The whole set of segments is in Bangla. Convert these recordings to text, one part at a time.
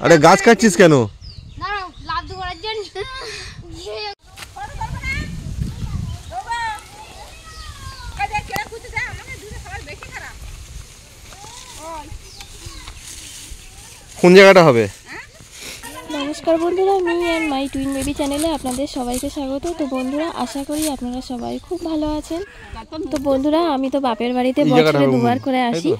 আরে গাছ কাটছিস কেন? কোন জায়গাটা হবে? নমস্কার বন্ধুরা, আমি আর মাই টুইন বেবি চ্যানেলে আপনাদের সবাইকে স্বাগত। তো বন্ধুরা, আশা করি আপনারা সবাই খুব ভালো আছেন। তো বন্ধুরা, আমি তো বাপের বাড়িতে বছরে দুবার করে আসি।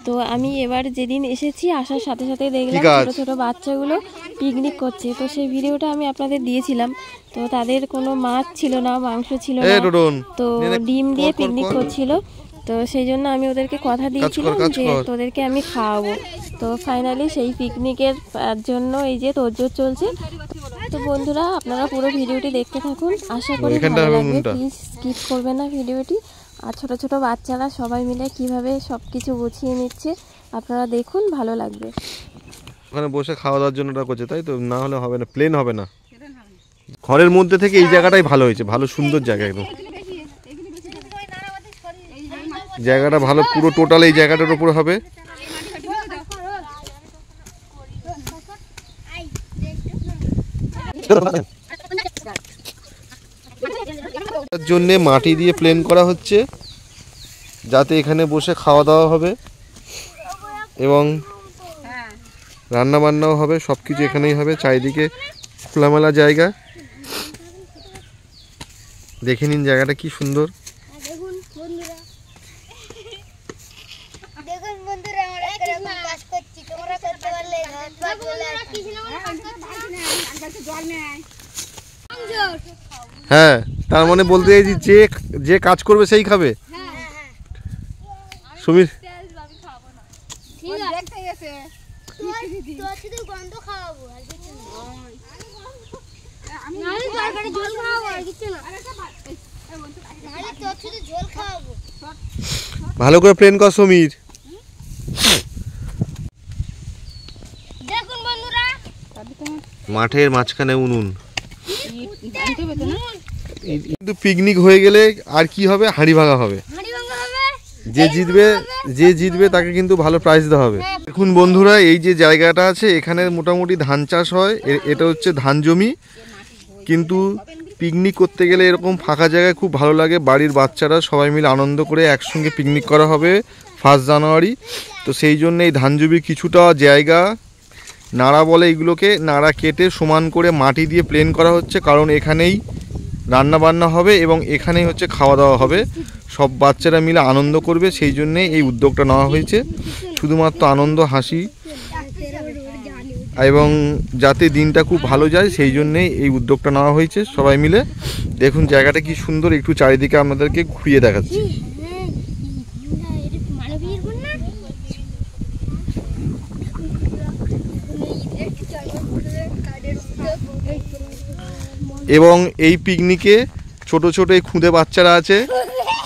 তো আমি এবার যেদিন এসেছি, আসার সাথে সাথে দেখলাম ছোটো ছোটো বাচ্চাগুলো পিকনিক করছে। তো সেই ভিডিওটা আমি আপনাদের দিয়েছিলাম। তো তাদের কোনো মাছ ছিল না, মাংস ছিল না, তো ডিম দিয়ে পিকনিক করছিল। তো সেই জন্য আমি ওদেরকে কথা দিয়েছিলাম যে তোদেরকে আমি খাওয়াবো। তো ফাইনালি সেই পিকনিকের জন্য এই যে তোড়জোড় চলছে। তো বন্ধুরা, আপনারা পুরো ভিডিওটি দেখতে থাকুন, আশা করি ভালো লাগবে। প্লিজ স্কিপ করবেন না ভিডিওটি। আর ছোট ছোট বাচ্চারা সবাই মিলে কিভাবে সব কিছু গুছিয়ে নিচ্ছে আপনারা দেখুন, ভালো লাগবে। ওখানে বসে খাওয়া দাওয়ার জন্য ওটা করছে, তাই তো? না হলে হবে না, প্লেন হবে না। ঘরের মধ্যে থেকে এই জায়গাটাই ভালো হয়েছে, ভালো সুন্দর জায়গা একদম। জায়গাটা ভালো, পুরো টোটাল এই জায়গাটার উপরে হবে। তার জন্য মাটি দিয়ে প্লেন করা হচ্ছে, যাতে এখানে বসে খাওয়া দাওয়া হবে এবং রান্না বান্নাও হবে। সব কিছু এখানেই হবে, চারিদিকে খোলামেলা জায়গা। দেখে নিন জায়গাটা কি সুন্দর। হ্যাঁ, তার মানে বলতে চাইছি যে যে কাজ করবে সেই খাবে। সুমির ভালো করে প্লেন কর সমীর। মাঠের মাঝখানে উনুন। কিন্তু পিকনিক হয়ে গেলে আর কি হবে, হাঁড়ি ভাঙা হবে। যে জিতবে তাকে কিন্তু ভালো প্রাইজ দেওয়া হবে। দেখুন বন্ধুরা, এই যে জায়গাটা আছে এখানে মোটামুটি ধান চাষ হয়। এটা হচ্ছে ধান জমি। কিন্তু পিকনিক করতে গেলে এরকম ফাঁকা জায়গায় খুব ভালো লাগে। বাড়ির বাচ্চারা সবাই মিলে আনন্দ করে একসঙ্গে পিকনিক করা হবে 1 জানুয়ারি। তো সেই জন্য এই ধান জমির কিছুটা জায়গা নাড়া বলে, এইগুলোকে নাড়া কেটে সমান করে মাটি দিয়ে প্লেন করা হচ্ছে। কারণ এখানেই রান্না বান্না হবে এবং এখানেই হচ্ছে খাওয়া দাওয়া হবে। সব বাচ্চারা মিলে আনন্দ করবে, সেই জন্যে এই উদ্যোগটা নেওয়া হয়েছে। শুধুমাত্র আনন্দ, হাসি এবং যাতে দিনটা খুব ভালো যায় সেই জন্যেই এই উদ্যোগটা নেওয়া হয়েছে সবাই মিলে। দেখুন জায়গাটা কি সুন্দর, একটু চারিদিকে আপনাদেরকে ঘুরিয়ে দেখাচ্ছি। এবং এই পিকনিকে ছোট ছোট এই খুদে বাচ্চারা আছে।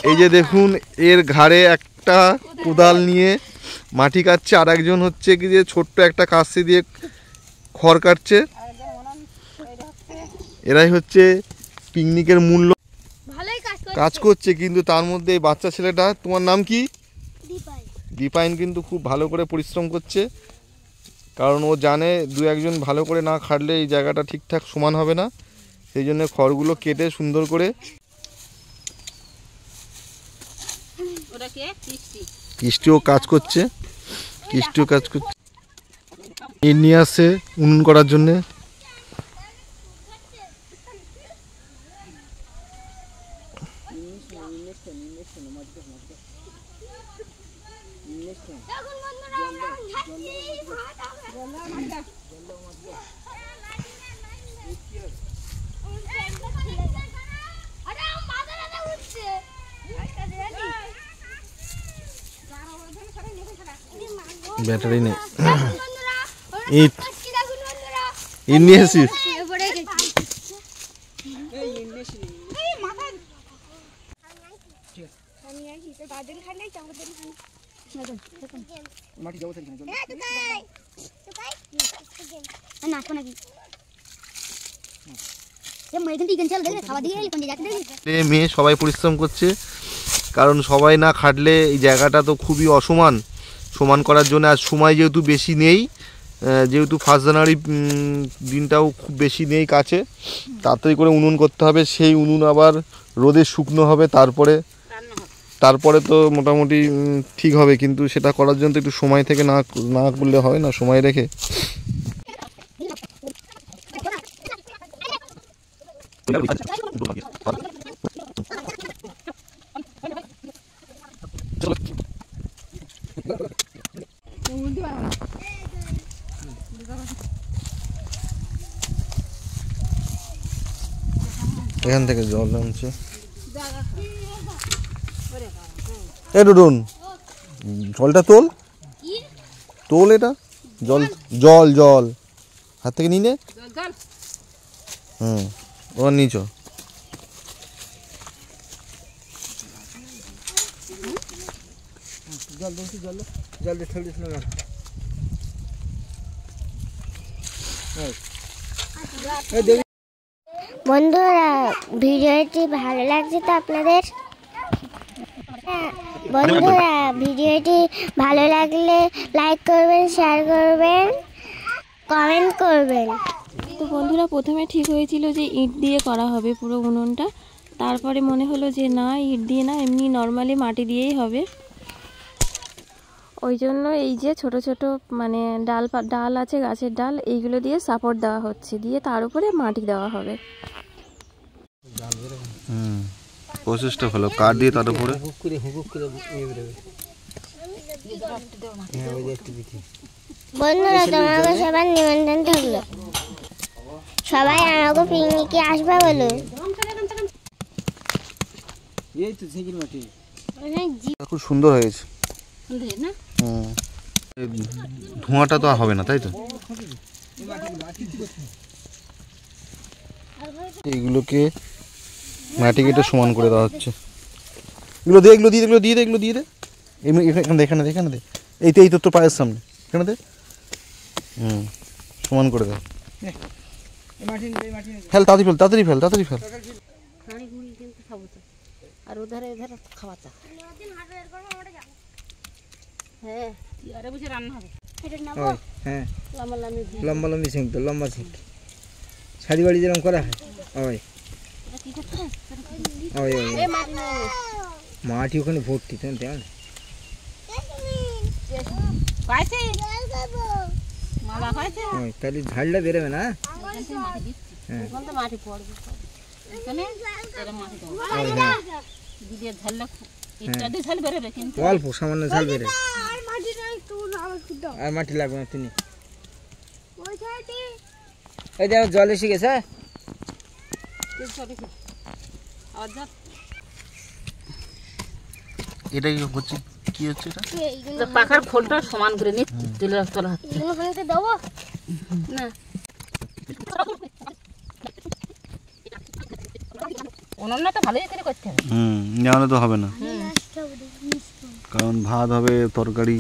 এই যে দেখুন, এর ঘাড়ে একটা কোদাল নিয়ে মাটি কাটছে, আর একজন হচ্ছে কি যে ছোট্ট একটা কাস্তি দিয়ে খড় কাটছে। এরাই হচ্ছে পিকনিকের মূল্য কাজ করছে। কিন্তু তার মধ্যে এই বাচ্চা ছেলেটা, তোমার নাম কি? দীপায়ন, কিন্তু খুব ভালো করে পরিশ্রম করছে। কারণ ও জানে 2-1 ভালো করে না খাটলে এই জায়গাটা ঠিকঠাক সমান হবে না। সেই জন্য খড়গুলো কেটে সুন্দর করে কিষ্টিও কাজ করছে। এর নিয়ে আসছে উনুন করার জন্যে। ব্যাটারি নেই, ইট নিয়ে আসিস। মেয়ে সবাই পরিশ্রম করছে, কারণ সবাই না খাটলে এই জায়গাটা তো খুবই অসমান। সমান করার জন্য আর সময় যেহেতু বেশি নেই, যেহেতু 1 জানুয়ারি দিনটাও খুব বেশি নেই কাছে, তাড়াতাড়ি করে উনুন করতে হবে। সেই উনুন আবার রোদে শুকনো হবে, তারপরে তো মোটামুটি ঠিক হবে। কিন্তু সেটা করার জন্য তো একটু সময় থেকে না করলে হয় না, সময় রেখে। এখান থেকে জল নামছে। এ ডুডুন, জলটা তোল এটা জল হাত থেকে নিয়ে নে। ওর নিচ বন্ধুরা ভিডিওটি ভালো লাগছে তো আপনাদের? বন্ধুরা ভিডিওটি ভালো লাগলে লাইক করবেন, শেয়ার করবেন, কমেন্ট করবেন। তো বন্ধুরা প্রথমে ঠিক হয়েছিল যে ইট দিয়ে করা হবে পুরো উনুনটা, তারপরে মনে হলো যে না, ইট দিয়ে না, এমনি নর্মালি মাটি দিয়েই হবে। ওই জন্য এই যে ছোট ছোট মানে ডাল আছে, গাছের ডাল, এইগুলো দিয়ে সাপোর্ট দেওয়া হচ্ছে, দিয়ে তার উপরে মাটি দেওয়া হবে। প্রসেসটা ভালো, কাঠ দিয়ে তার উপরে বন্ধুরা তোমাকে সবার নিমন্ত্রণ থাকলো, সবাই আমাকে পিকনিকে আসবে বলো। খুব সুন্দর হয়েছে। ধোঁয়াটা তো আর হবে না, তাই তো? এইগুলোকে মাটি কেটে সমান করে দেওয়া হচ্ছে। এগুলো দিয়ে দে। এখানে দে। এই তো তোর পায়ের সামনে, এখানে দে। সমান করে দে। ফেল, তাড়াতাড়ি ফেল। আর উধারে খাওয়াতা। হ্যাঁ, আরে বুঝে রান্না হবে। হ্যাঁ, লম্বা ঝিঁক শাড়ি বাড়ি যেরকম করা হয়। মাটি ওখানে ভর্তি, তাহলে ঝাড়টা বেরোবে না। মাটি পড়বে অল্প সামান্য ঝাল বেরোবে, আর মাটি লাগবে না। তুমি এই দেখো জল এসে গেছে। এটা কি হচ্ছে? এটা পাখার খোলটা সমান করে নি তোলা হচ্ছে না। উনুনটা ভালোই করে করতে হবে। জানালে তো হবে না, কারণ ভাত হবে, তরকারি।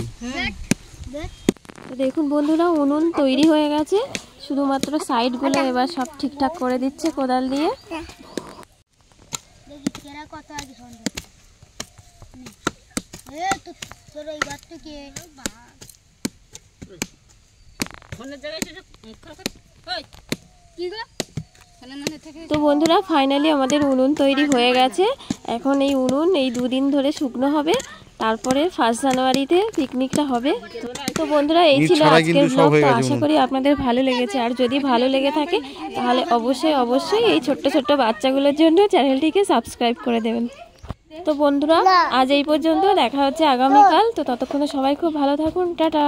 দেখুন বন্ধুরা, উনুন তৈরি হয়ে গেছে, শুধুমাত্র সাইডগুলো এবার সব ঠিকঠাক করে দিচ্ছে কোদাল দিয়ে। তো বন্ধুরা ফাইনালি আমাদের উনুন তৈরি হয়ে গেছে। এখন এই উনুন এই 2 দিন ধরে শুকনো হবে, তারপরে 1 জানুয়ারিতে পিকনিকটা হবে। তো বন্ধুরা এই ছিল আজকের ব্লগ। তো আশা করি আপনাদের ভালো লেগেছে, আর যদি ভালো লেগে থাকে তাহলে অবশ্যই এই ছোট্ট ছোট্ট বাচ্চাগুলোর জন্য চ্যানেলটিকে সাবস্ক্রাইব করে দেবেন। তো বন্ধুরা আজ এই পর্যন্ত, দেখা হচ্ছে আগামীকাল। তো ততক্ষণে সবাই খুব ভালো থাকুন, টাটা।